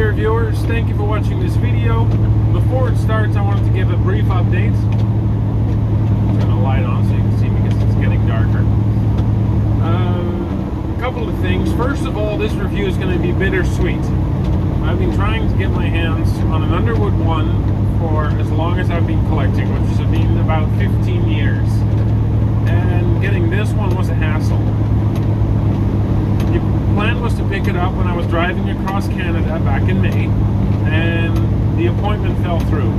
there, viewers. Thank you for watching this video. Before it starts, I wanted to give a brief update. Turn the light on so you can see because it's getting darker. A couple of things. First of all, this review is going to be bittersweet. I've been trying to get my hands on an Underwood 1 for as long as I've been collecting, which has been about 15 years. And getting this one was a hassle. The plan was to pick it up when I was driving across Canada back in May, and the appointment fell through.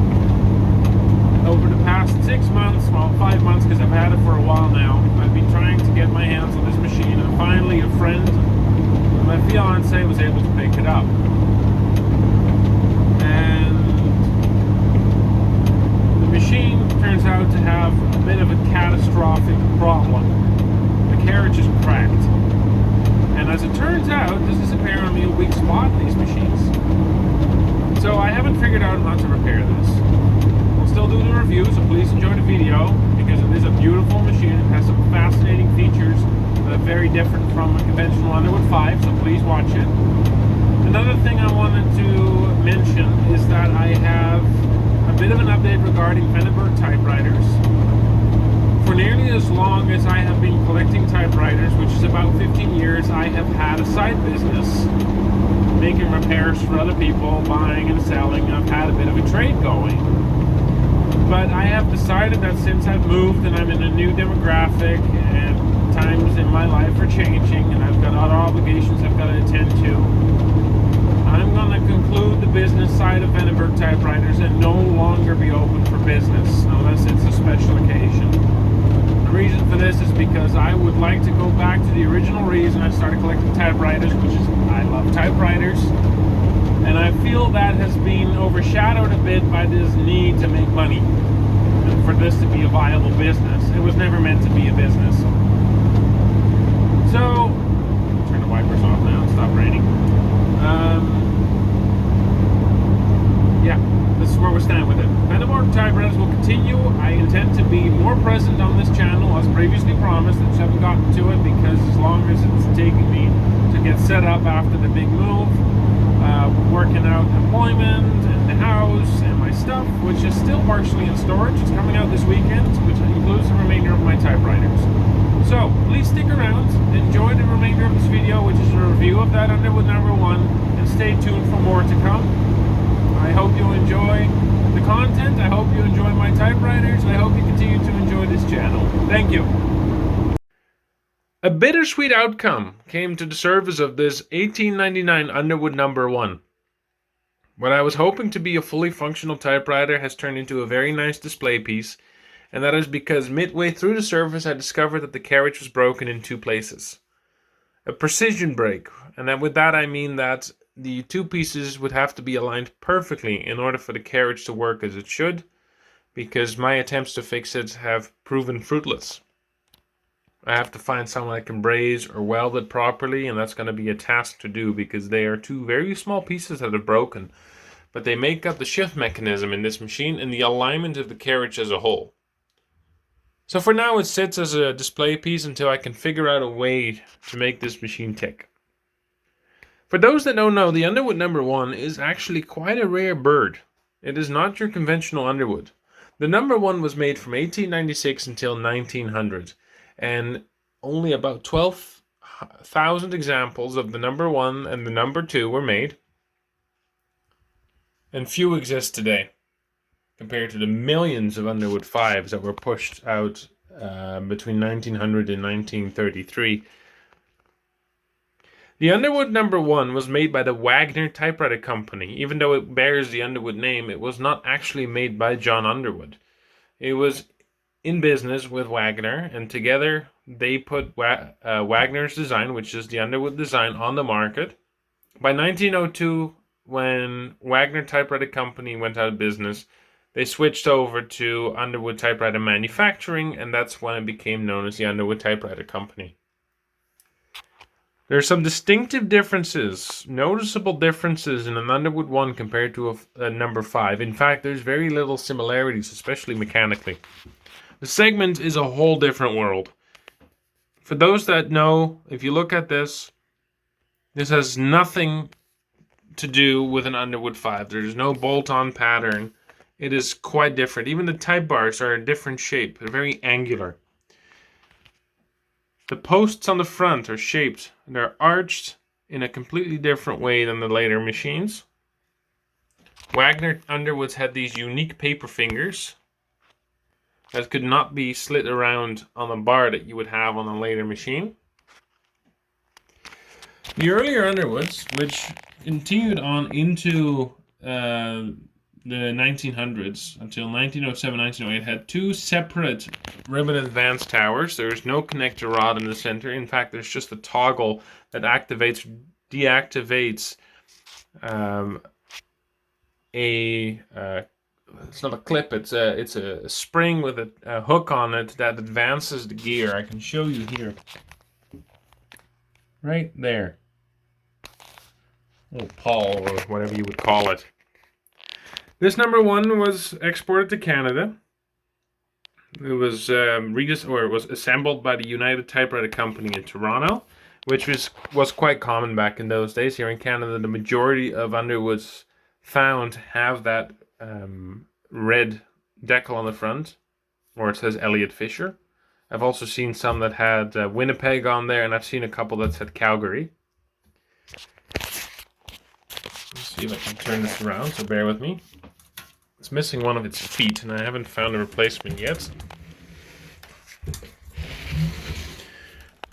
Over the past 6 months, well, 5 months, because I've had it for a while now, I've been trying to get my hands on this machine, and finally a friend, my fiance, was able to pick it up. And the machine turns out to have a bit of a catastrophic problem. The carriage is cracked. And as it turns out, this is apparently a weak spot in these machines. So I haven't figured out how to repair this. I'll still do the review, so please enjoy the video, because it is a beautiful machine. It has some fascinating features that are very different from a conventional Underwood 5, so please watch it. Another thing I wanted to mention is that I have a bit of an update regarding Underwood typewriters. For nearly as long as I have been collecting typewriters, which is about 15 years, I have had a side business making repairs for other people, buying and selling. I've had a bit of a trade going. But I have decided that since I've moved and I'm in a new demographic and times in my life are changing and I've got other obligations I've got to attend to, I'm going to conclude the business side of Underwood typewriters and no longer be open for business unless it's a special occasion. The reason for this is because I would like to go back to the original reason I started collecting typewriters, which is I love typewriters. And I feel that has been overshadowed a bit by this need to make money and for this to be a viable business. It was never meant to be a business. So, turn the wipers off now, stop raining. Yeah, this is where we stand with it. Underwood typewriters will continue. I intend to be more present on this channel as previously promised. I just haven't gotten to it because as long as it's taking me to get set up after the big move, working out employment and the house and my stuff, which is still partially in storage. It's coming out this weekend, which includes the remainder of my typewriters. So please stick around, enjoy the remainder of this video, which is a review of that Underwood No.1, and stay tuned for more to come. I hope you enjoy the content, I hope you enjoy my typewriters, and I hope you continue to enjoy this channel. Thank you. A bittersweet outcome came to the surface of this 1899 Underwood No.1. What I was hoping to be a fully functional typewriter has turned into a very nice display piece, and that is because midway through the service I discovered that the carriage was broken in two places. A precision break, and then with that I mean that the two pieces would have to be aligned perfectly in order for the carriage to work as it should, because my attempts to fix it have proven fruitless. I have to find someone that can braze or weld it properly, and that's going to be a task to do because they are two very small pieces that are broken, but they make up the shift mechanism in this machine and the alignment of the carriage as a whole. So for now it sits as a display piece until I can figure out a way to make this machine tick. For those that don't know, the Underwood No.1 is actually quite a rare bird. It is not your conventional Underwood. The No.1 was made from 1896 until 1900, and only about 12,000 examples of the No.1 and the No.2 were made, and few exist today, compared to the millions of Underwood 5s that were pushed out between 1900 and 1933. The Underwood No.1 was made by the Wagner Typewriter Company. Even though it bears the Underwood name, it was not actually made by John Underwood. It was in business with Wagner, and together they put Wagner's design, which is the Underwood design, on the market. By 1902, when Wagner Typewriter Company went out of business, they switched over to Underwood Typewriter Manufacturing, and that's when it became known as the Underwood Typewriter Company. There are some distinctive differences, noticeable differences in an Underwood 1 compared to a No. 5. In fact, there's very little similarities, especially mechanically. The segment is a whole different world. For those that know, if you look at this, this has nothing to do with an Underwood 5. There's no bolt-on pattern. It is quite different. Even the type bars are a different shape. They're very angular. The posts on the front are shaped. They're arched in a completely different way than the later machines. Wagner Underwoods had these unique paper fingers that could not be slit around on the bar that you would have on a later machine. The earlier Underwoods, which continued on into the 1900s until 1907, 1908, had two separate ribbon advance towers. There's no connector rod in the center. In fact, there's just a toggle that activates, deactivates it's not a clip, it's a spring with a hook on it that advances the gear. I can show you here. Right there. Little pawl, or whatever you would call it. This number 1 was exported to Canada. It was it was assembled by the United Typewriter Company in Toronto, which was quite common back in those days. Here in Canada, the majority of Underwoods found have that red decal on the front, or it says Elliott Fisher. I've also seen some that had Winnipeg on there, and I've seen a couple that said Calgary. Let's see if I can turn this around, so bear with me. It's missing one of its feet, and I haven't found a replacement yet.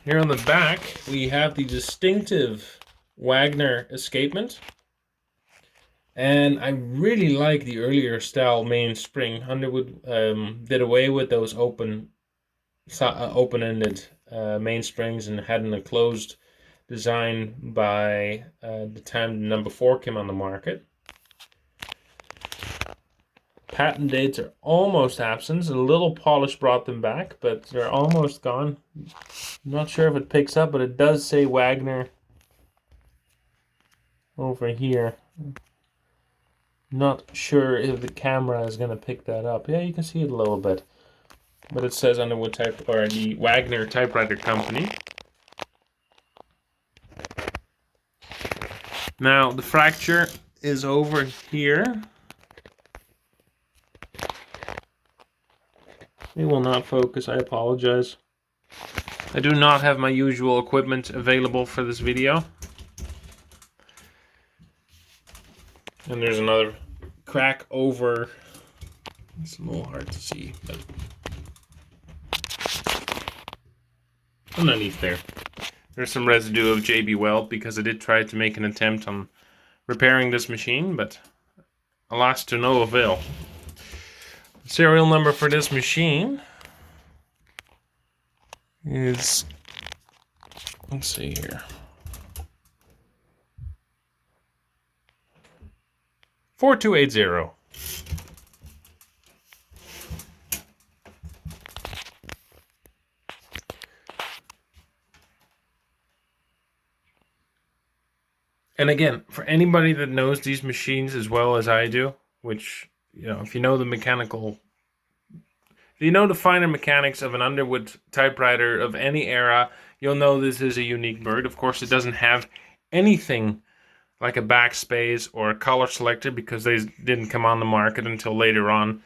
Here on the back, we have the distinctive Wagner escapement. And I really like the earlier style mainspring. Underwood did away with those open-ended mainsprings and had an enclosed design by the time the number 4 came on the market. Patent dates are almost absent. A little polish brought them back, but they're almost gone. I'm not sure if it picks up, but it does say Wagner over here. Not sure if the camera is going to pick that up. Yeah, you can see it a little bit. But it says Underwood the Wagner Typewriter Company. Now, the fracture is over here. It will not focus, I apologize. I do not have my usual equipment available for this video. And there's another crack over. It's a little hard to see, but underneath there. There's some residue of JB Weld because I did try to make an attempt on repairing this machine, but alas, to no avail. The serial number for this machine is, let's see here, 4280. And again, for anybody that knows these machines as well as I do, which, you know, if you know the finer mechanics of an Underwood typewriter of any era, you'll know this is a unique bird. Of course, it doesn't have anything like a backspace or a color selector because they didn't come on the market until later on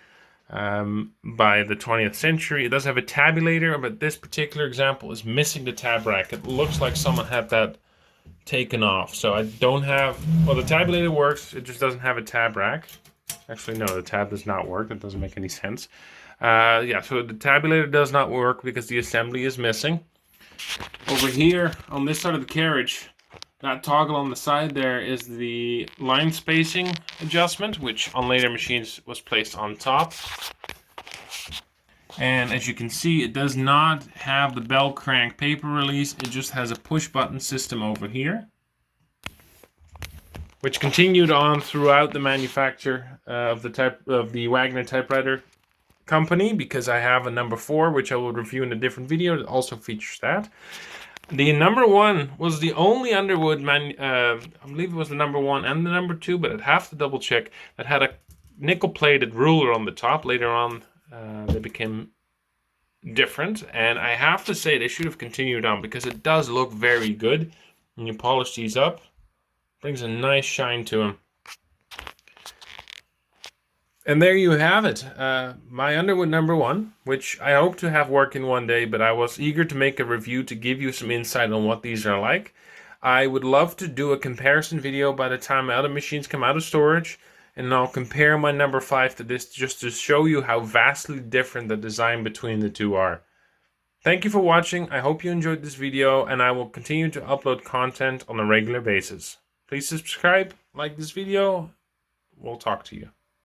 by the 20th century. It does have a tabulator, but this particular example is missing the tab rack. It looks like someone had that taken off. So I don't have, well, the tabulator works, it just doesn't have a tab rack. Actually, no, the tab does not work. That doesn't make any sense. Yeah, so the tabulator does not work because the assembly is missing. Over here, on this side of the carriage, that toggle on the side there is the line spacing adjustment, which on later machines was placed on top. And as you can see, it does not have the bell crank paper release. It just has a push button system over here, which continued on throughout the manufacture of the Wagner Typewriter Company, because I have a number 4, which I will review in a different video that also features that. The number 1 was the only Underwood, I believe it was the number 1 and the number 2, but I'd have to double check, that had a nickel-plated ruler on the top. Later on, they became different, and I have to say they should have continued on because it does look very good when you polish these up. Brings a nice shine to him. And there you have it, my Underwood #1, which I hope to have working one day, but I was eager to make a review to give you some insight on what these are like. I would love to do a comparison video by the time my other machines come out of storage, and I'll compare my #5 to this just to show you how vastly different the design between the two are. Thank you for watching, I hope you enjoyed this video, and I will continue to upload content on a regular basis. Please subscribe, like this video, we'll talk to you.